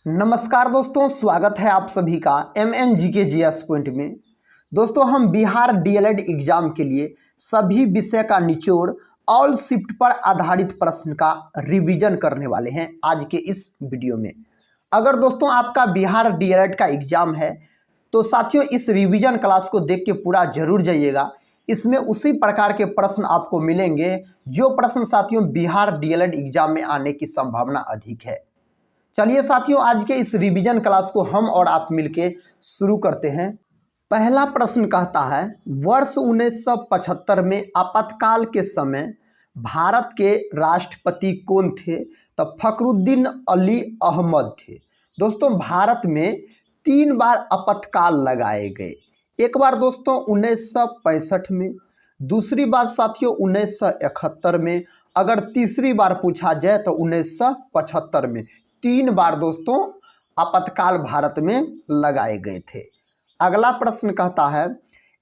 नमस्कार दोस्तों, स्वागत है आप सभी का MNGK GS पॉइंट में। दोस्तों, हम बिहार डीएलएड एग्जाम के लिए सभी विषय का निचोड़ ऑल शिफ्ट पर आधारित प्रश्न का रिवीजन करने वाले हैं आज के इस वीडियो में। अगर दोस्तों आपका बिहार डीएलएड का एग्जाम है तो साथियों इस रिवीजन क्लास को देख के पूरा जरूर जाइएगा। इसमें उसी प्रकार के प्रश्न आपको मिलेंगे जो प्रश्न साथियों बिहार डीएलएड एग्जाम में आने की संभावना अधिक है। चलिए साथियों, आज के इस रिवीजन क्लास को हम और आप मिलके शुरू करते हैं। पहला प्रश्न कहता है, वर्ष 1975 में आपातकाल के समय भारत के राष्ट्रपति कौन थे? तो फखरुद्दीन अली अहमद थे। दोस्तों, भारत में 3 बार आपातकाल लगाए गए। एक बार दोस्तों 1965 में, दूसरी बार साथियों 1971 में, अगर तीसरी बार पूछा जाए तो 1975 में। 3 बार दोस्तों आपातकाल भारत में लगाए गए थे। अगला प्रश्न कहता है,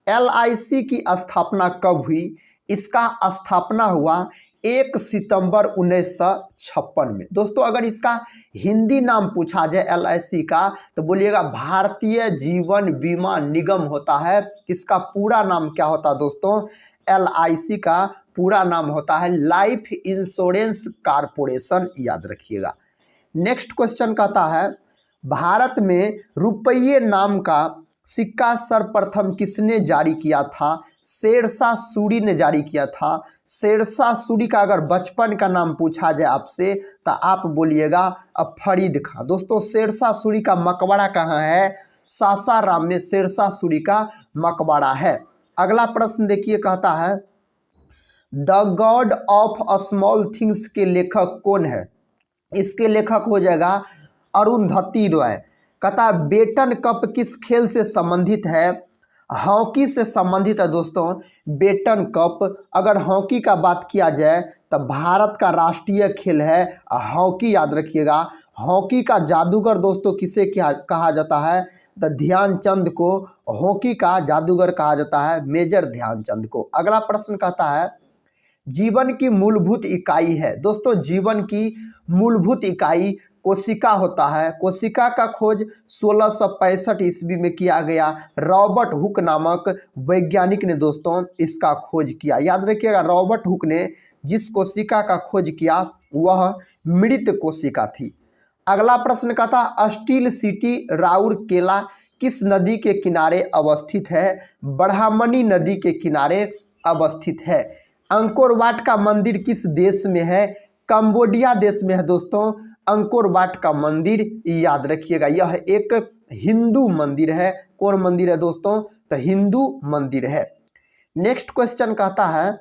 LIC की स्थापना कब हुई? इसका स्थापना हुआ 1 सितंबर 1956 में। दोस्तों, अगर इसका हिंदी नाम पूछा जाए LIC का तो बोलिएगा भारतीय जीवन बीमा निगम होता है। इसका पूरा नाम क्या होता है दोस्तों? LIC का पूरा नाम होता है लाइफ इंश्योरेंस कॉर्पोरेशन, याद रखिएगा। नेक्स्ट क्वेश्चन कहता है, भारत में रुपये नाम का सिक्का सर्वप्रथम किसने जारी किया था? शेरशाह सूरी ने जारी किया था। शेरशाह सूरी का अगर बचपन का नाम पूछा जाए आपसे तो आप बोलिएगा फरीद खां। दोस्तों, शेरशाह सूरी का मकबरा कहाँ है? सासाराम में शेरशाह सूरी का मकबरा है। अगला प्रश्न देखिए, कहता है, the God of small things के लेखक कौन है? इसके लेखक हो जाएगा अरुंधति रॉय। कहता बेटन कप किस खेल से संबंधित है? हॉकी से संबंधित है दोस्तों बेटन कप। अगर हॉकी का बात किया जाए तो भारत का राष्ट्रीय खेल है हॉकी, याद रखिएगा। हॉकी का जादूगर दोस्तों किसे कहा जाता है? तो ध्यानचंद को हॉकी का जादूगर कहा जाता है, मेजर ध्यानचंद को। अगला प्रश्न कहता है, जीवन की मूलभूत इकाई है। दोस्तों, जीवन की मूलभूत इकाई कोशिका होता है। कोशिका का खोज 1665 ईस्वी में किया गया। रॉबर्ट हुक नामक वैज्ञानिक ने दोस्तों इसका खोज किया, याद रखिएगा। रॉबर्ट हुक ने जिस कोशिका का खोज किया वह मृत कोशिका थी। अगला प्रश्न का था, स्टील सिटी राउरकेला किस नदी के किनारे अवस्थित है? ब्रह्मणी नदी के किनारे अवस्थित है। अंकोर वाट का मंदिर किस देश में है? कंबोडिया देश में है दोस्तों अंकोर वाट का मंदिर, याद रखिएगा। यह एक हिंदू मंदिर है। कौन मंदिर है दोस्तों? तो हिंदू मंदिर है। नेक्स्ट क्वेश्चन कहता है,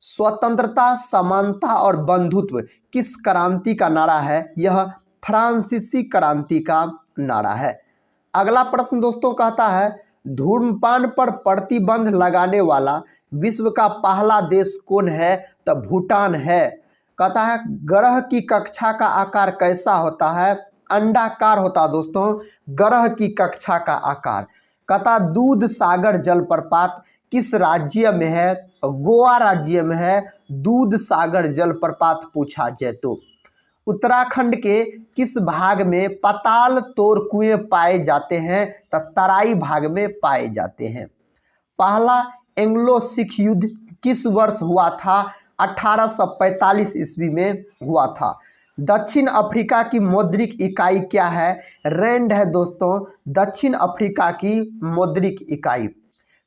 स्वतंत्रता, समानता और बंधुत्व किस क्रांति का नारा है? यह फ्रांसीसी क्रांति का नारा है। अगला प्रश्न दोस्तों कहता है, धूम्रपान पर प्रतिबंध लगाने वाला विश्व का पहला देश कौन है? तो भूटान है। कहता है, ग्रह की कक्षा का आकार कैसा होता है? अंडाकार होता है दोस्तों ग्रह की कक्षा का आकार। कहता दूध सागर जलप्रपात किस राज्य में है? गोवा राज्य में है दूध सागर जलप्रपात पूछा जाए तो। उत्तराखंड के किस भाग में पाताल तोड़ कुएं पाए जाते हैं? तो तराई भाग में पाए जाते हैं। पहला एंग्लो सिख युद्ध किस वर्ष हुआ था? 1845 ईस्वी में हुआ था। दक्षिण अफ्रीका की मौद्रिक इकाई क्या है? रैंड है दोस्तों दक्षिण अफ्रीका की मौद्रिक इकाई।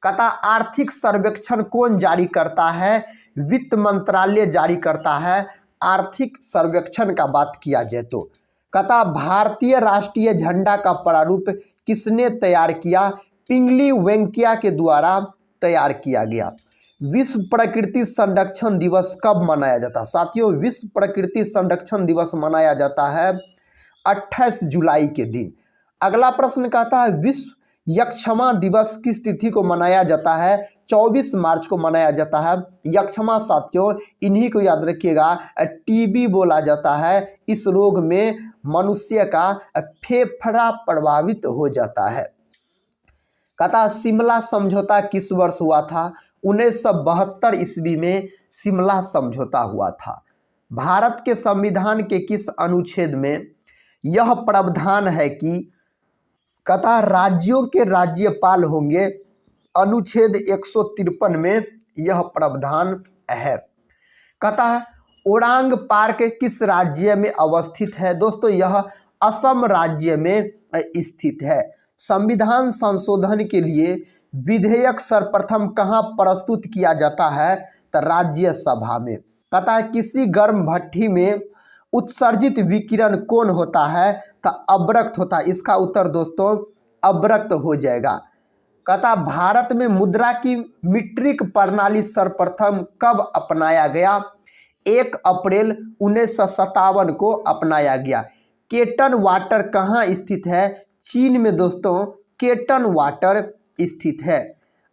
कहता आर्थिक सर्वेक्षण कौन जारी करता है? वित्त मंत्रालय जारी करता है आर्थिक सर्वेक्षण का बात किया जाए तो। कहता भारतीय राष्ट्रीय झंडा का प्रारूप किसने तैयार किया? पिंगली वेंकैया के द्वारा तैयार किया गया। विश्व प्रकृति संरक्षण दिवस कब मनाया जाता है? साथियों, विश्व प्रकृति संरक्षण दिवस मनाया जाता है 28 जुलाई के दिन। अगला प्रश्न कहता है, विश्व यक्षमा दिवस किस तिथि को मनाया जाता है? 24 मार्च को मनाया जाता है। यक्षमा साथियों इन्हीं को याद रखिएगा, टीबी बोला जाता है। इस रोग में मनुष्य का फेफड़ा प्रभावित हो जाता है। कहता शिमला समझौता किस वर्ष हुआ था? 1972 ईस्वी में शिमला समझौता हुआ था। भारत के संविधान के किस अनुच्छेद में यह प्रावधान है कि कथा राज्यों के राज्यपाल होंगे। अनुच्छेद 153 में यह प्रावधान है। कथा ओरांग पार्क किस राज्य में अवस्थित है? दोस्तों यह असम राज्य में स्थित है। संविधान संशोधन के लिए विधेयक सर्वप्रथम कहाँ प्रस्तुत किया जाता है? तो राज्यसभा में। कहता है किसी गर्म भट्ठी में उत्सर्जित विकिरण कौन होता है? तो अवरक्त होता है। इसका उत्तर दोस्तों अवरक्त हो जाएगा। कहता भारत में मुद्रा की मीट्रिक प्रणाली सर्वप्रथम कब अपनाया गया? 1 अप्रैल 1957 को अपनाया गया। केटन वाटर कहाँ स्थित है? चीन में दोस्तों केटन वाटर स्थित है।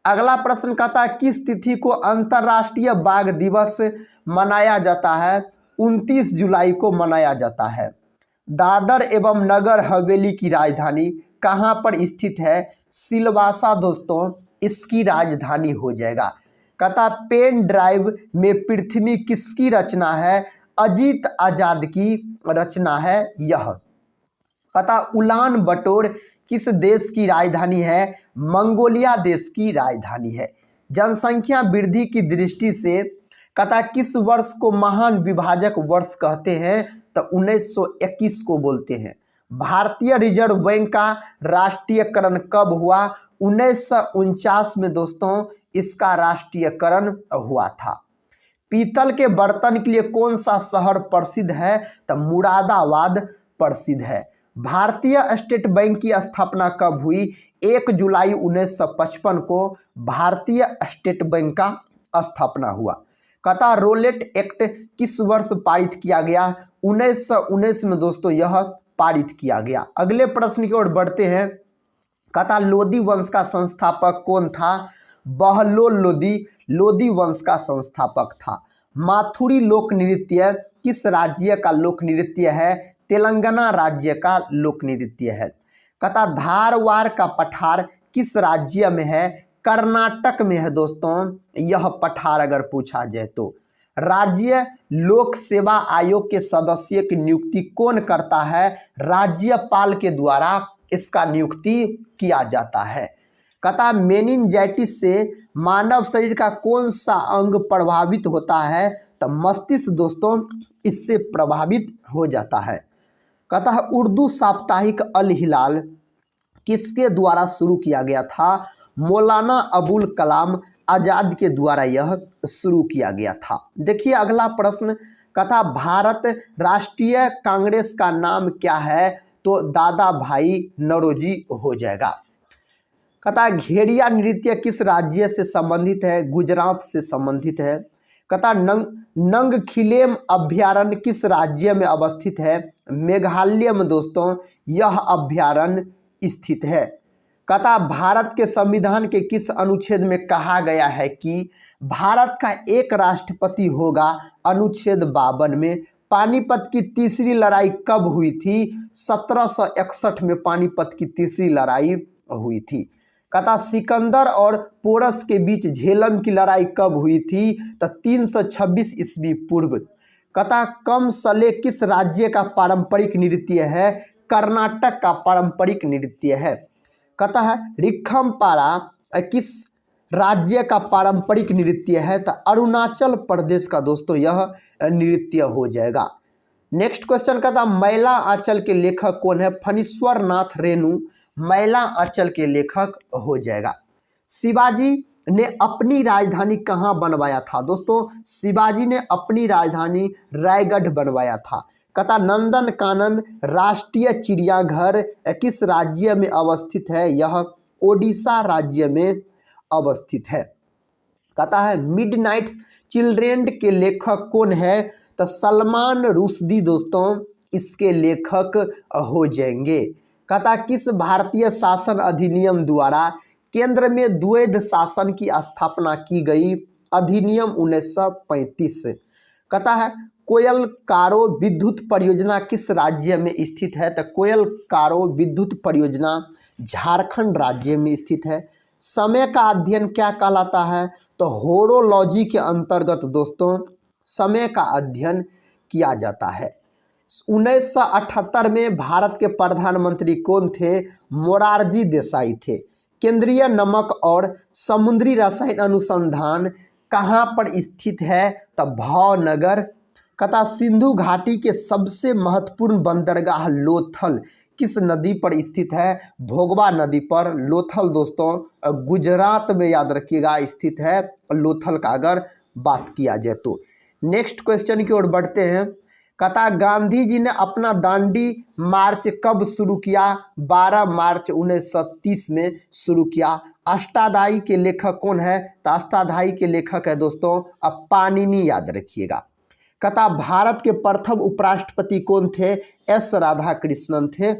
अगला प्रश्न कहता है किस तिथि को अंतर्राष्ट्रीय बाघ दिवस मनाया जाता है? 29 जुलाई को मनाया जाता है। दादर एवं नगर हवेली की राजधानी कहाँ पर स्थित है? सिलवासा दोस्तों इसकी राजधानी हो जाएगा। कहता पेन ड्राइव में पृथ्वी किसकी रचना है? अजीत आजाद की रचना है यह। कहता उलान बटोर किस देश की राजधानी है? मंगोलिया देश की राजधानी है। जनसंख्या वृद्धि की दृष्टि से कहता किस वर्ष को महान विभाजक वर्ष कहते हैं? तो 1921 को बोलते हैं। भारतीय रिजर्व बैंक का राष्ट्रीयकरण कब हुआ? 1949 में दोस्तों इसका राष्ट्रीयकरण हुआ था। पीतल के बर्तन के लिए कौन सा शहर प्रसिद्ध है? तो मुरादाबाद प्रसिद्ध है। भारतीय स्टेट बैंक की स्थापना कब हुई? 1 जुलाई 1955 को भारतीय स्टेट बैंक का स्थापना हुआ। कहता रोलेट एक्ट किस वर्ष पारित किया गया? 1919 में दोस्तों यह पारित किया गया। अगले प्रश्न की ओर बढ़ते हैं। कहता लोदी वंश का संस्थापक कौन था? बहलोल लोदी लोदी वंश का संस्थापक था। माथुरी लोक नृत्य किस राज्य का लोक नृत्य है? तेलंगाना राज्य का लोक नृत्य है। कहता धारवाड़ का पठार किस राज्य में है? कर्नाटक में है दोस्तों यह पठार अगर पूछा जाए तो। राज्य लोक सेवा आयोग के सदस्य की नियुक्ति कौन करता है? राज्यपाल के द्वारा इसका नियुक्ति किया जाता है। कहता मेनिंजाइटिस से मानव शरीर का कौन सा अंग प्रभावित होता है? तो मस्तिष्क दोस्तों इससे प्रभावित हो जाता है। कहता उर्दू साप्ताहिक अल हिलाल किसके द्वारा शुरू किया गया था? मौलाना अबुल कलाम आज़ाद के द्वारा यह शुरू किया गया था। देखिए अगला प्रश्न। कहता भारत राष्ट्रीय कांग्रेस का नाम क्या है? तो दादा भाई नौरोजी हो जाएगा। कहता घेरिया नृत्य किस राज्य से संबंधित है? गुजरात से संबंधित है। कहता नंगखिलेम अभ्यारण्य किस राज्य में अवस्थित है? मेघालय में दोस्तों यह अभ्यारण्य स्थित है। कहता भारत के संविधान के किस अनुच्छेद में कहा गया है कि भारत का एक राष्ट्रपति होगा? अनुच्छेद 52 में। पानीपत की तीसरी लड़ाई कब हुई थी? 1761 में पानीपत की तीसरी लड़ाई हुई थी। कहता सिकंदर और पोरस के बीच झेलम की लड़ाई कब हुई थी? तो 326 ईस्वी पूर्व। कहता कमसले किस राज्य का पारंपरिक नृत्य है? कर्नाटक का पारंपरिक नृत्य है। कहता है रिखमपारा किस राज्य का पारंपरिक नृत्य है? तो अरुणाचल प्रदेश का दोस्तों यह नृत्य हो जाएगा। नेक्स्ट क्वेश्चन कहता मैला आंचल के लेखक कौन है? फणीश्वर नाथ रेणु मैला आंचल के लेखक हो जाएगा। शिवाजी ने अपनी राजधानी कहाँ बनवाया था? दोस्तों शिवाजी ने अपनी राजधानी रायगढ़ बनवाया था। कहता नंदन कानन राष्ट्रीय चिड़ियाघर किस राज्य में अवस्थित है? यह ओडिशा राज्य में अवस्थित है। कहता है मिडनाइट चिल्ड्रेन के लेखक कौन है? तो सलमान रुश्दी दोस्तों इसके लेखक हो जाएंगे। कहता किस भारतीय शासन अधिनियम द्वारा केंद्र में द्वैध शासन की स्थापना की गई? अधिनियम 1935। कहता है कोयल कारो विद्युत परियोजना किस राज्य में स्थित है? तो कोयल कारो विद्युत परियोजना झारखंड राज्य में स्थित है। समय का अध्ययन क्या कहलाता है? तो होरोलॉजी के अंतर्गत दोस्तों समय का अध्ययन किया जाता है। 1978 में भारत के प्रधानमंत्री कौन थे? मोरारजी देसाई थे। केंद्रीय नमक और समुद्री रसायन अनुसंधान कहाँ पर स्थित है? तो भावनगर। कथा सिंधु घाटी के सबसे महत्वपूर्ण बंदरगाह लोथल किस नदी पर स्थित है? भोगवा नदी पर। लोथल दोस्तों गुजरात में याद रखिएगा स्थित है लोथल का अगर बात किया जाए तो। नेक्स्ट क्वेश्चन की ओर बढ़ते हैं। कथा गांधी जी ने अपना दांडी मार्च कब शुरू किया? 12 मार्च 1930 में शुरू किया। अष्टाध्यायी के लेखक कौन है? तो अष्टाध्यायी के लेखक है दोस्तों अब पाणिनि, याद रखिएगा। कथा भारत के प्रथम उपराष्ट्रपति कौन थे? एस राधाकृष्णन थे।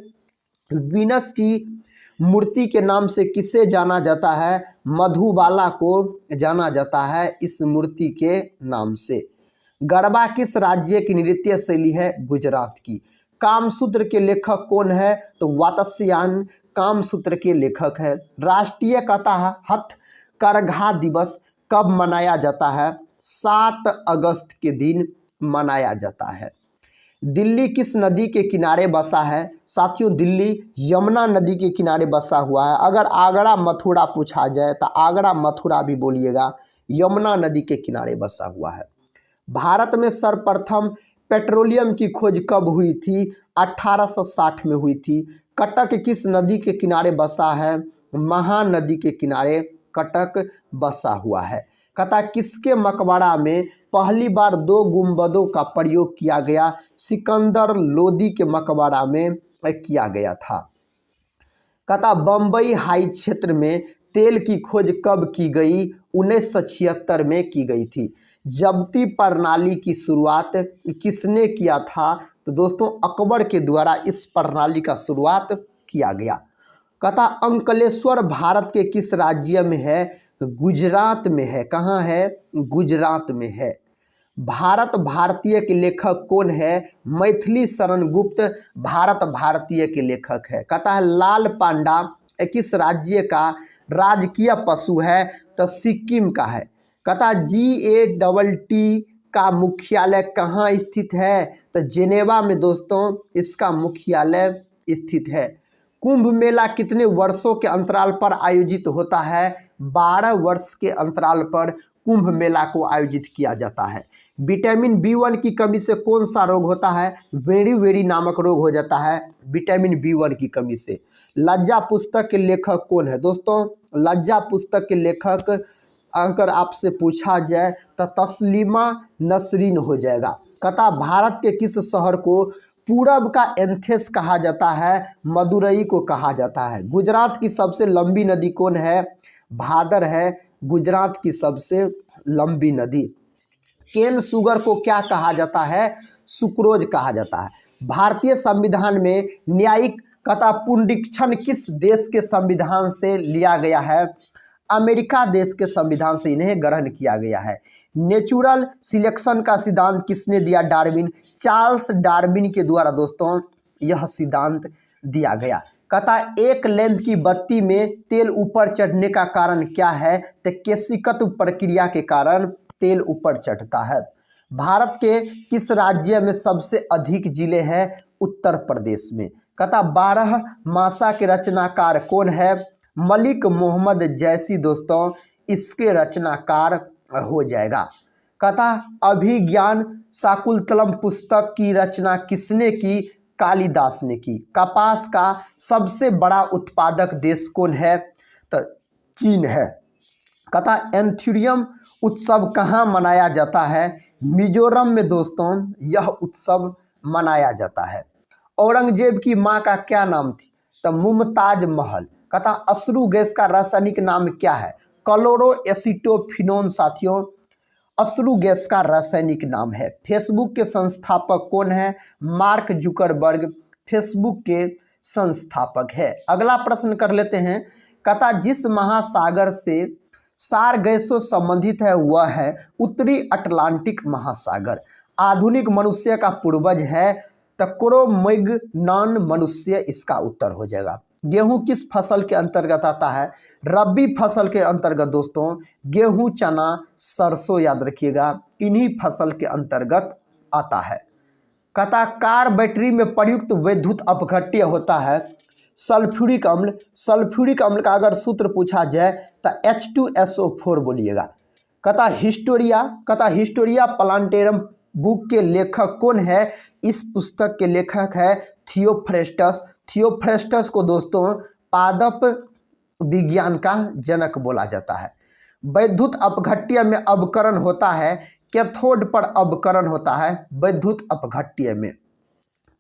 वीनस की मूर्ति के नाम से किसे जाना जाता है? मधुबाला को जाना जाता है इस मूर्ति के नाम से। गरबा किस राज्य की नृत्य शैली है? गुजरात की। कामसूत्र के लेखक कौन है? तो वात्स्यायन कामसूत्र के लेखक है। राष्ट्रीय कथा हथकरघा दिवस कब मनाया जाता है? 7 अगस्त के दिन मनाया जाता है। दिल्ली किस नदी के किनारे बसा है? साथियों दिल्ली यमुना नदी के किनारे बसा हुआ है। अगर आगरा मथुरा पूछा जाए तो आगरा मथुरा भी बोलिएगा, यमुना नदी के किनारे बसा हुआ है। भारत में सर्वप्रथम पेट्रोलियम की खोज कब हुई थी? 1860 में हुई थी। कटक किस नदी के किनारे बसा है? महानदी के किनारे कटक बसा हुआ है। कथा किसके मकबरा में पहली बार 2 गुंबदों का प्रयोग किया गया? सिकंदर लोदी के मकबरा में किया गया था। कथा बम्बई हाई क्षेत्र में तेल की खोज कब की गई? 1976 में की गई थी। जब्ती प्रणाली की शुरुआत किसने किया था? तो दोस्तों अकबर के द्वारा इस प्रणाली का शुरुआत किया गया। कथा अंकलेश्वर भारत के किस राज्य में है? गुजरात में है। कहाँ है? गुजरात में है। भारत भारतीय के लेखक कौन है? मैथिली शरण गुप्त भारत भारतीय के लेखक है। कहता है लाल पांडा किस राज्य का राजकीय पशु है? तो सिक्किम का है। कहता GATT का मुख्यालय कहाँ स्थित है? तो जेनेवा में दोस्तों इसका मुख्यालय स्थित है। कुंभ मेला कितने वर्षों के अंतराल पर आयोजित होता है? 12 वर्ष के अंतराल पर कुंभ मेला को आयोजित किया जाता है। विटामिन B1 की कमी से कौन सा रोग होता है? वेरी नामक रोग हो जाता है विटामिन B1 की कमी से। लज्जा पुस्तक के लेखक कौन है? दोस्तों लज्जा पुस्तक के लेखक अगर आपसे पूछा जाए तो तस्लीमा नसरीन हो जाएगा। कथा भारत के किस शहर को पूरब का एथेंस कहा जाता है? मदुरई को कहा जाता है। गुजरात की सबसे लंबी नदी कौन है? भादर है गुजरात की सबसे लंबी नदी। केन शुगर को क्या कहा जाता है? सुक्रोज कहा जाता है। भारतीय संविधान में न्यायिक कथा पुनरीक्षण किस देश के संविधान से लिया गया है? अमेरिका देश के संविधान से इन्हें ग्रहण किया गया है। नेचुरल सिलेक्शन का सिद्धांत किसने दिया? डार्विन। चार्ल्स डार्विन के द्वारा दोस्तों यह सिद्धांत दिया गया। कथा एक लैंप की बत्ती में तेल ऊपर चढ़ने का कारण क्या है? तो केशिकत्व प्रक्रिया के कारण तेल ऊपर चढ़ता है। भारत के किस राज्य में सबसे अधिक जिले हैं? उत्तर प्रदेश में। कथा 12 मासा के रचनाकार कौन है? मलिक मोहम्मद जैसी दोस्तों इसके रचनाकार हो जाएगा। कथा अभिज्ञान शाकुंतलम पुस्तक की रचना किसने की? कालिदास ने की। कपास का सबसे बड़ा उत्पादक देश कौन है? तो चीन है। कथा एंथुरियम उत्सव कहाँ मनाया जाता है? मिजोरम में दोस्तों यह उत्सव मनाया जाता है। औरंगजेब की माँ का क्या नाम थी? तो मुमताज महल। कथा अश्रु गैस का रासायनिक नाम क्या है? क्लोरोएसिटोफिनोन। साथियों अश्रु गैस का रासायनिक नाम है। फेसबुक के संस्थापक कौन है? मार्क जुकरबर्ग फेसबुक के संस्थापक है। अगला प्रश्न कर लेते हैं। कथा जिस महासागर से सार गैसों संबंधित है वह है उत्तरी अटलांटिक महासागर। आधुनिक मनुष्य का पूर्वज है तो क्रो-मैग्नॉन मनुष्य इसका उत्तर हो जाएगा। गेहूं किस फसल के अंतर्गत आता है? रबी फसल के अंतर्गत दोस्तों गेहूं, चना, सरसों याद रखिएगा इन्हीं फसल के अंतर्गत आता है। कहता कार बैटरी में प्रयुक्त विद्युत अपघट्य होता है सल्फ्यूरिक अम्ल। सल्फ्यूरिक अम्ल का अगर सूत्र पूछा जाए तो H2SO4 बोलिएगा। कहता हिस्टोरिया प्लांटेरम बुक के लेखक कौन है? इस पुस्तक के लेखक है थियोफ्रेस्टस। थियोफ्रेस्टस को दोस्तों पादप विज्ञान का जनक बोला जाता है। विद्युत अपघट्य में अवकरण होता है, कैथोड पर अवकरण होता है विद्युत अपघट्य में।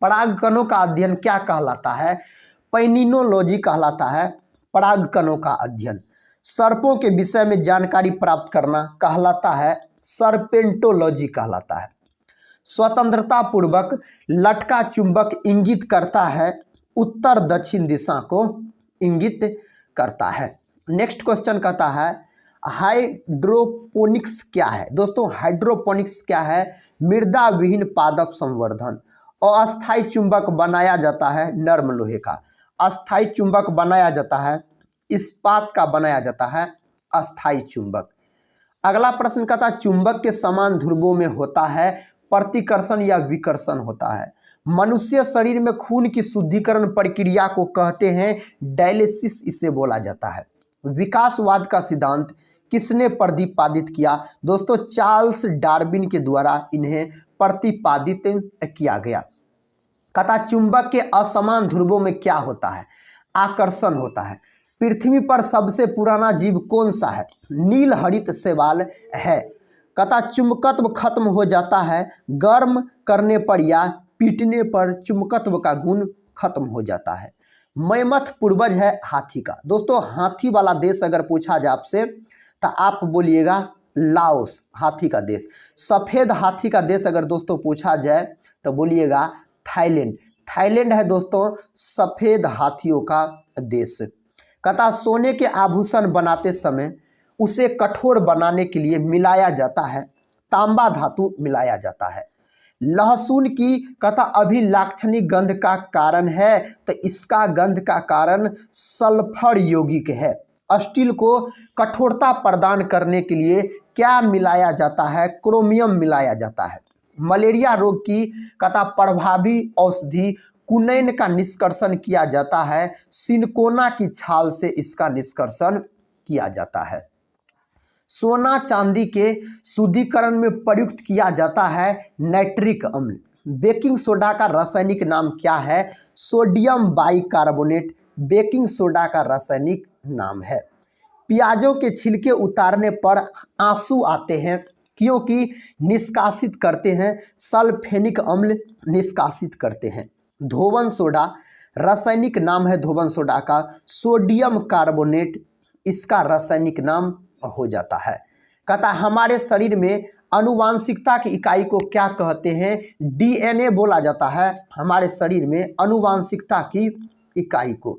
परागकणों का अध्ययन क्या कहलाता है? पैनिनोलॉजी कहलाता है परागकणों का अध्ययन। सर्पों के विषय में जानकारी प्राप्त करना कहलाता है सर्पेंटोलॉजी कहलाता है। स्वतंत्रता पूर्वक लटका चुंबक इंगित करता है उत्तर दक्षिण दिशा को इंगित करता है। नेक्स्ट क्वेश्चन कहता है हाइड्रोपोनिक्स क्या है? दोस्तों हाइड्रोपोनिक्स क्या है? मृदा विहीन पादप संवर्धन। अस्थायी चुंबक बनाया जाता है नर्म लोहे का। अस्थायी चुंबक बनाया जाता है इस्पात का बनाया जाता है अस्थायी चुंबक। अगला प्रश्न कहता है चुंबक के समान ध्रुवों में होता है प्रतिकर्षण या विकर्षण होता है। मनुष्य शरीर में खून की शुद्धिकरण प्रक्रिया को कहते हैं डायलिसिस, इसे बोला जाता है। विकासवाद का सिद्धांत किसने प्रतिपादित किया? दोस्तों चार्ल्स डार्विन के द्वारा इन्हें प्रतिपादित किया गया। कहता चुंबक के असमान ध्रुवों में क्या होता है? आकर्षण होता है। पृथ्वी पर सबसे पुराना जीव कौन सा है? नील हरित शैवाल है। कहता चुंबकत्व खत्म हो जाता है गर्म करने पर या पीटने पर चुंबकत्व का गुण खत्म हो जाता है। मैमथ पूर्वज है हाथी का। दोस्तों हाथी वाला देश अगर पूछा जाए आपसे तो आप बोलिएगा लाओस, हाथी का देश। सफ़ेद हाथी का देश अगर दोस्तों पूछा जाए तो बोलिएगा थाईलैंड। थाईलैंड है दोस्तों सफ़ेद हाथियों का देश। कहता सोने के आभूषण बनाते समय उसे कठोर बनाने के लिए मिलाया जाता है तांबा धातु मिलाया जाता है। लहसुन की कहता अभिलाक्षणिक गंध का कारण है तो इसका गंध का कारण सल्फर यौगिक है। स्टील को कठोरता प्रदान करने के लिए क्या मिलाया जाता है? क्रोमियम मिलाया जाता है। मलेरिया रोग की कहता प्रभावी औषधि कुनैन का निष्कर्षण किया जाता है सिनकोना की छाल से इसका निष्कर्षण किया जाता है। सोना चांदी के शुद्धिकरण में प्रयुक्त किया जाता है नाइट्रिक अम्ल। बेकिंग सोडा का रासायनिक नाम क्या है? सोडियम बाइकार्बोनेट बेकिंग सोडा का रासायनिक नाम है। प्याजों के छिलके उतारने पर आंसू आते हैं क्योंकि निष्कासित करते हैं सल्फेनिक अम्ल निष्कासित करते हैं। धोवन सोडा रासायनिक नाम है धोवन सोडा का सोडियम कार्बोनेट, इसका रासायनिक नाम हो जाता है। कहता हमारे शरीर में अनुवांशिकता की इकाई को क्या कहते हैं? डीएनए बोला जाता है हमारे शरीर में अनुवांशिकता की इकाई को।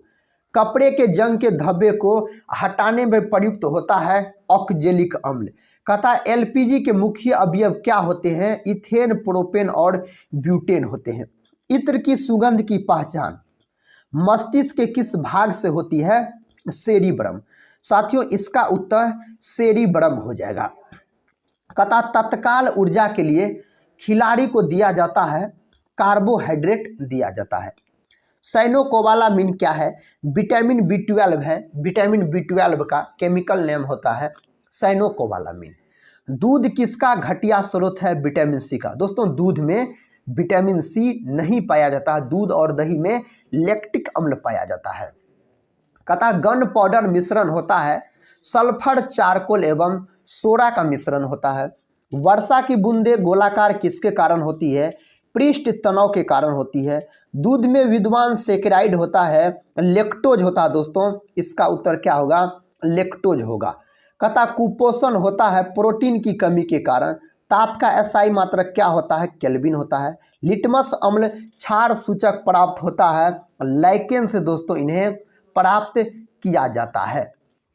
कपड़े के जंग के धब्बे को हटाने में प्रयुक्त होता है ऑक्जेलिक अम्ल। कहता है एलपीजी के मुख्य अवयव क्या होते हैं? इथेन, प्रोपेन और ब्यूटेन होते हैं। इत्र की सुगंध की पहचान मस्तिष्क के किस भाग से होती है? सेरिब्रम। साथियों इसका उत्तर सेरिब्रम हो जाएगा। कहता तत्काल ऊर्जा के लिए खिलाड़ी को दिया जाता है कार्बोहाइड्रेट दिया जाता है। साइनोकोबालामिन क्या है? विटामिन B12 है। विटामिन B12 का केमिकल नेम होता है साइनोकोबालामिन। दूध किसका घटिया स्रोत है? विटामिन सी का। दोस्तों दूध में विटामिन सी नहीं पाया जाता। दूध और दही में लैक्टिक अम्ल पाया जाता है। कहता गन पाउडर मिश्रण होता है सल्फर, चारकोल एवं सोडा का मिश्रण होता है। वर्षा की बूंदे गोलाकार किसके कारण होती है? पृष्ठ तनाव के कारण होती है। दूध में विद्वान सेकेराइड होता है लेक्टोज होता है। दोस्तों इसका उत्तर क्या होगा? लेक्टोज होगा। कहता कुपोषण होता है प्रोटीन की कमी के कारण। ताप का एसआई मात्रक क्या होता है? केल्विन होता है। लिटमस अम्ल क्षार सूचक प्राप्त होता है लाइकेन से दोस्तों इन्हें प्राप्त किया जाता है।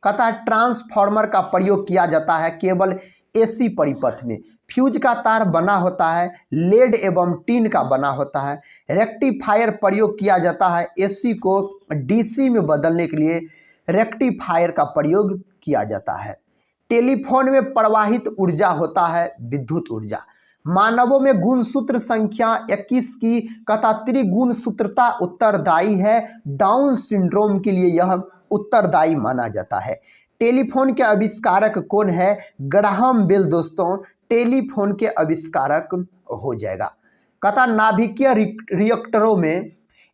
कहता ट्रांसफार्मर का प्रयोग किया जाता है केवल एसी परिपथ में। फ्यूज का तार बना होता है लेड एवं टीन का बना होता है। रेक्टिफायर प्रयोग किया जाता है एसी को डीसी में बदलने के लिए रेक्टिफायर का प्रयोग किया जाता है। टेलीफोन में प्रवाहित ऊर्जा होता है विद्युत ऊर्जा। मानवों में गुणसूत्र संख्या 21 की कथा त्रिगुणसूत्रता उत्तरदायी है। डाउन सिंड्रोम के लिए यह उत्तरदायी माना जाता है। टेलीफोन के आविष्कारक कौन है? ग्राहम बेल दोस्तों टेलीफोन के आविष्कारक हो जाएगा। कथा नाभिकीय रिएक्टरों में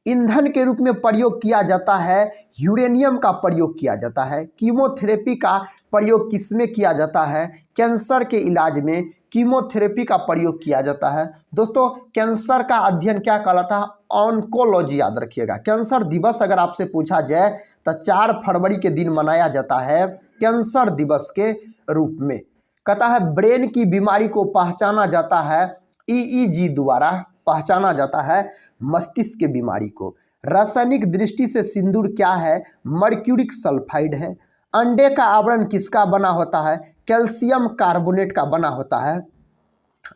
ईंधन के रूप में प्रयोग किया जाता है, यूरेनियम का प्रयोग किया जाता है। कीमोथेरेपी का प्रयोग किसमें किया जाता है? कैंसर के इलाज में कीमोथेरेपी का प्रयोग किया जाता है। दोस्तों कैंसर का अध्ययन क्या कहलाता है? ऑन्कोलॉजी याद रखिएगा। कैंसर दिवस अगर आपसे पूछा जाए तो 4 फरवरी के दिन मनाया जाता है कैंसर दिवस के रूप में। कहता है ब्रेन की बीमारी को पहचाना जाता है ईईजी द्वारा, पहचाना जाता है मस्तिष्क की बीमारी को। रासायनिक दृष्टि से सिंदूर क्या है? मर्क्यूरिक सल्फाइड है। अंडे का आवरण किसका बना होता है? कैल्शियम कार्बोनेट का बना होता है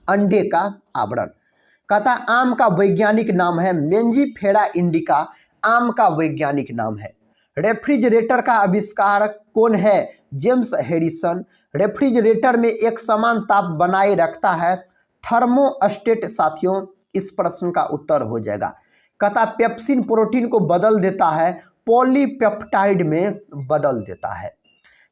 अंडे का आवरण। कहता आम का वैज्ञानिक नाम है मेंजीफेरा इंडिका, आम का वैज्ञानिक नाम है। रेफ्रिजरेटर का आविष्कारक कौन है? James Harrison. रेफ्रिजरेटर में एक समान ताप बनाए रखता है थर्मोस्टेट साथियों, इस प्रश्न का उत्तर हो जाएगा। कहता पेप्सिन प्रोटीन को बदल देता है पॉलीपेप्टाइड में बदल देता है।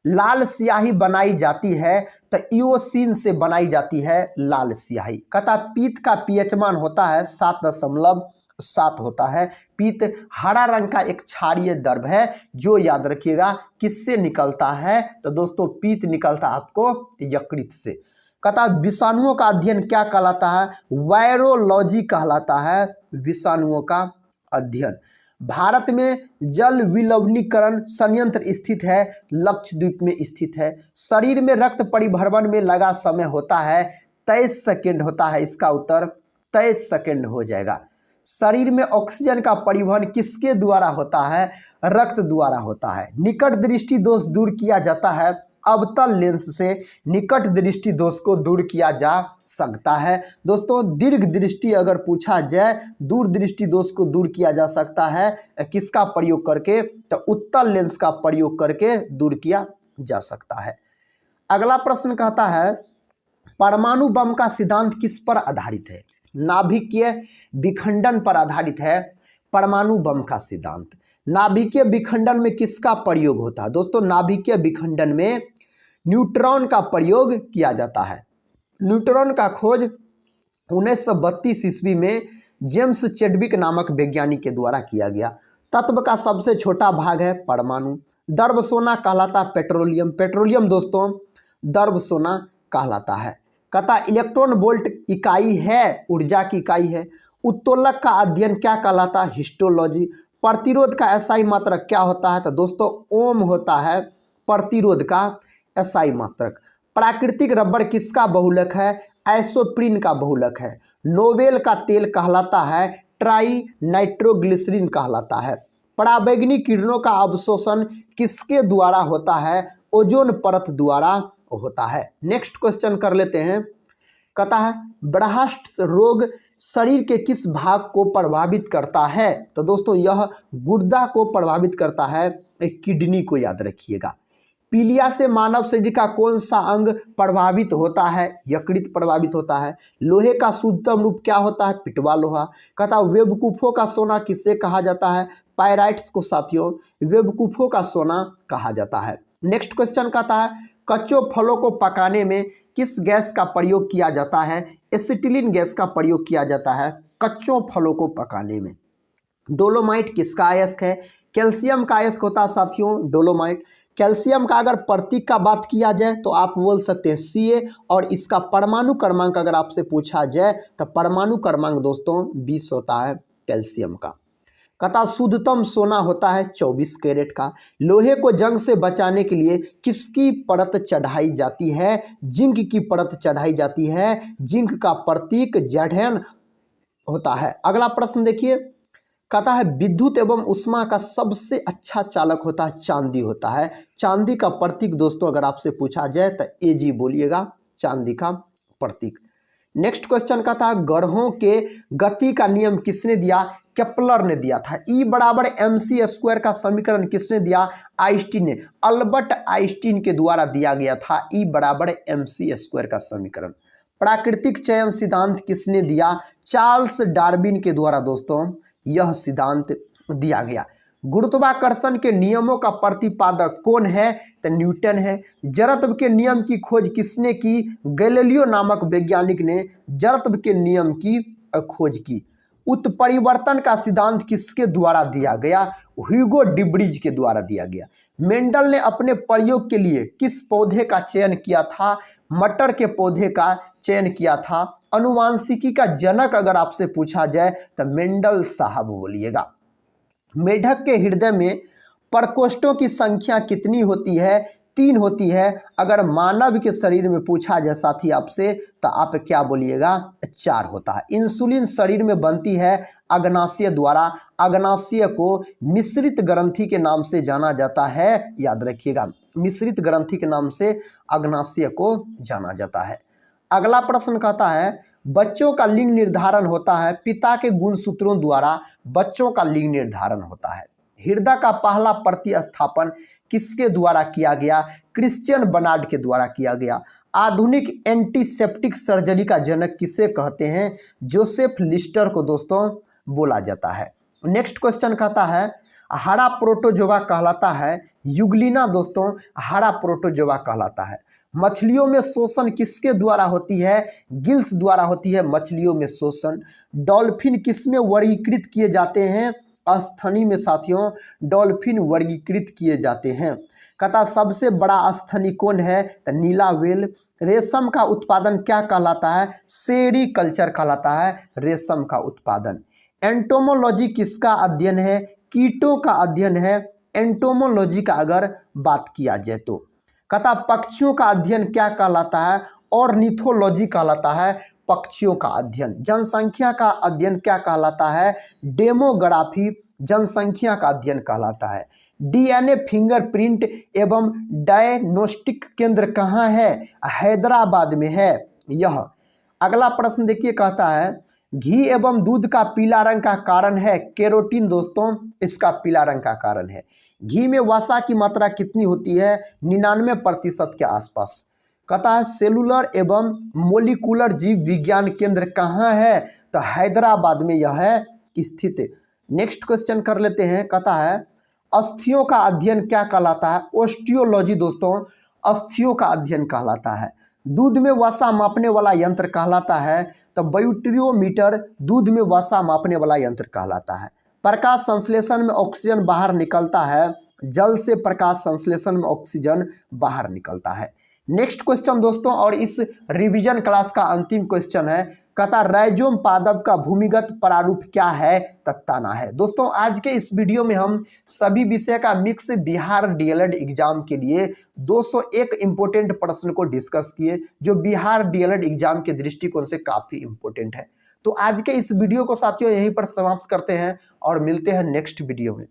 लाल स्याही बनाई जाती है तो इओसिन से बनाई जाती है लाल स्याही। कहता पीत का पीएच मान होता है 7.7 होता है। पीत हरा रंग का एक क्षारीय द्रव है जो याद रखिएगा किससे निकलता है? तो दोस्तों पीत निकलता आपको यकृत से। कहता विषाणुओं का अध्ययन क्या कहलाता है? वायरोलॉजी कहलाता है विषाणुओं का अध्ययन। भारत में जल विलवणीकरण संयंत्र स्थित है लक्षद्वीप में स्थित है। शरीर में रक्त परिभ्रमण में लगा समय होता है 23 सेकेंड होता है, इसका उत्तर 23 सेकेंड हो जाएगा। शरीर में ऑक्सीजन का परिवहन किसके द्वारा होता है? रक्त द्वारा होता है। निकट दृष्टि दोष दूर किया जाता है अवतल लेंस से, निकट दृष्टि दोष को दूर किया जा सकता है। दोस्तों दीर्घ दृष्टि अगर पूछा जाए दूर दृष्टि दोष को दूर किया जा सकता है किसका प्रयोग करके? तो उत्तल लेंस का प्रयोग करके दूर किया जा सकता है। अगला प्रश्न कहता है परमाणु बम का सिद्धांत किस पर आधारित है? नाभिकीय विखंडन पर आधारित है परमाणु बम का सिद्धांत। नाभिकीय विखंडन में किसका प्रयोग होता है? दोस्तों नाभिकीय विखंडन में न्यूट्रॉन का प्रयोग किया जाता है। न्यूट्रॉन का खोज 1932 ईस्वी में जेम्स चैडविक नामक वैज्ञानिक के द्वारा किया गया। तत्व का सबसे छोटा भाग है परमाणु। द्रव सोना कहलाता पेट्रोलियम, पेट्रोलियम दोस्तों द्रव सोना कहलाता है। कहता इलेक्ट्रॉन वोल्ट इकाई है, ऊर्जा की इकाई है। उत्तोलक का अध्ययन क्या कहलाता? हिस्टोलॉजी। प्रतिरोध का एसआई मात्रक क्या होता है? तो दोस्तों ओम होता है प्रतिरोध का एसआई मात्रक। प्राकृतिक रबर किसका बहुलक है? आइसोप्रीन का बहुलक है। नोबेल का तेल कहलाता है ट्राई नाइट्रोग्लिसरीन कहलाता है। पराबैंगनी किरणों का अवशोषण किसके द्वारा होता है? ओजोन परत द्वारा होता है। नेक्स्ट क्वेश्चन कर लेते हैं। कहता है ब्रह्मास्त्र रोग शरीर के किस भाग को प्रभावित करता है? तो दोस्तों यह गुर्दा को प्रभावित करता है, किडनी को याद रखिएगा। पीलिया से मानव शरीर का कौन सा अंग प्रभावित होता है? यकृत प्रभावित होता है। लोहे का शुद्धतम रूप क्या होता है? पिटवा लोहा। कहता बेवकूफ़ों का सोना किससे कहा जाता है? पायराइट्स को साथियों बेवकूफ़ों का सोना कहा जाता है। नेक्स्ट क्वेश्चन कहता है कच्चे फलों को पकाने में किस गैस का प्रयोग किया जाता है? एसिटिलीन गैस का प्रयोग किया जाता है कच्चों फलों को पकाने में। डोलोमाइट किसका अयस्क है? कैल्शियम का अयस्क होता है साथियों डोलोमाइट। कैल्शियम का अगर प्रतीक का बात किया जाए तो आप बोल सकते हैं Ca, और इसका परमाणु क्रमांक अगर आपसे पूछा जाए तो परमाणु क्रमांक दोस्तों 20 होता है कैल्शियम का। कहता शुद्धतम सोना होता है 24 कैरेट का। लोहे को जंग से बचाने के लिए किसकी परत चढ़ाई जाती है? जिंक की परत चढ़ाई जाती है। जिंक का प्रतीक Zn होता है। अगला प्रश्न देखिए। कहता है विद्युत एवं उष्मा का सबसे अच्छा चालक होता है चांदी होता है। चांदी का प्रतीक दोस्तों अगर आपसे पूछा जाए तो Ag बोलिएगा, चांदी का प्रतीक। नेक्स्ट क्वेश्चन कहता है ग्रहों के गति का नियम किसने दिया? केपलर ने दिया था। E बराबर mc² का समीकरण किसने दिया? आइंस्टीन ने, अल्बर्ट आइंस्टीन के द्वारा दिया गया था E बराबर mc² का समीकरण। प्राकृतिक चयन सिद्धांत किसने दिया? चार्ल्स डार्विन के द्वारा दोस्तों यह सिद्धांत दिया गया। गुरुत्वाकर्षण के नियमों का प्रतिपादक कौन है? तो न्यूटन है। जड़त्व के नियम की खोज किसने की? गैलीलियो नामक वैज्ञानिक ने जड़त्व के नियम की खोज की। उत्परिवर्तन का सिद्धांत किसके द्वारा दिया गया? ह्यूगो डिब्रीज के द्वारा दिया गया। मेंडल ने अपने प्रयोग के लिए किस पौधे का चयन किया था? मटर के पौधे का चयन किया था। अनुवांशिकी का जनक अगर आपसे पूछा जाए तो मेंडल साहब बोलिएगा। मेढक के हृदय में प्रकोष्ठों की संख्या कितनी होती है? 3 होती है। अगर मानव के शरीर में पूछा जाए साथी आपसे तो आप क्या बोलिएगा? 4 होता है। इंसुलिन शरीर में बनती है अग्नाशय द्वारा। अग्नाशय को मिश्रित ग्रंथि के नाम से जाना जाता है, याद रखिएगा, मिश्रित ग्रंथि के नाम से अग्नाशय को जाना जाता है। अगला प्रश्न कहता है बच्चों का लिंग निर्धारण होता है। पिता के गुणसूत्रों द्वारा बच्चों का लिंग निर्धारण होता है। हृदय का पहला प्रतिस्थापन किसके द्वारा किया गया? क्रिश्चियन बर्नार्ड के द्वारा किया गया। आधुनिक एंटीसेप्टिक सर्जरी का जनक किसे कहते हैं? जोसेफ लिस्टर को दोस्तों बोला जाता है। नेक्स्ट क्वेश्चन कहता है हरा प्रोटोजोआ कहलाता है। युगलिना दोस्तों हरा प्रोटोजोआ कहलाता है। मछलियों में शोषण किसके द्वारा होती है? गिल्स द्वारा होती है मछलियों में शोषण। डॉल्फिन किसमें वर्गीकृत किए जाते हैं? स्थनी में साथियों डॉल्फिन वर्गीकृत किए जाते हैं। कहता सबसे बड़ा स्थनी कौन है? तो नीला व्हेल। रेशम का उत्पादन क्या कहलाता है? सेरीकल्चर कहलाता है रेशम का उत्पादन। एंटोमोलॉजी किसका अध्ययन है? कीटों का अध्ययन है एंटोमोलॉजी का अगर बात किया जाए तो। कहता पक्षियों का अध्ययन क्या कहलाता है? ऑर्निथोलॉजी कहलाता है पक्षियों का अध्ययन। जनसंख्या का अध्ययन क्या कहलाता है? डेमोग्राफी जनसंख्या का अध्ययन कहलाता है। डीएनए फिंगरप्रिंट एवं डायग्नोस्टिक केंद्र कहाँ है? हैदराबाद में है यह। अगला प्रश्न देखिए कहता है घी एवं दूध का पीला रंग का कारण है? केरोटीन दोस्तों इसका पीला रंग का कारण है। घी में वसा की मात्रा कितनी होती है? 99% के आसपास। कहता है सेलुलर एवं मोलिकुलर जीव विज्ञान केंद्र कहाँ है? तो हैदराबाद में यह है स्थित। नेक्स्ट क्वेश्चन कर लेते हैं। कहता है अस्थियों का अध्ययन क्या कहलाता है? ओस्टियोलॉजी दोस्तों अस्थियों का अध्ययन कहलाता है। दूध में वसा मापने वाला यंत्र कहलाता है तो बैरोमीटर दूध में वसा मापने वाला यंत्र कहलाता है। प्रकाश संश्लेषण में ऑक्सीजन बाहर निकलता है। जल से प्रकाश संश्लेषण में ऑक्सीजन बाहर निकलता है। नेक्स्ट क्वेश्चन दोस्तों और इस रिवीजन क्लास का अंतिम क्वेश्चन है। कहता राइजोम पादप का भूमिगत प्रारूप क्या है? तत्ताना है। दोस्तों आज के इस वीडियो में हम सभी विषय का मिक्स बिहार डीएलएड एग्जाम के लिए 201 इंपोर्टेंट प्रश्न को डिस्कस किए जो बिहार डीएलएड एग्जाम के दृष्टिकोण से काफी इंपोर्टेंट है। तो आज के इस वीडियो को साथियों यहीं पर समाप्त करते हैं और मिलते हैं नेक्स्ट वीडियो में।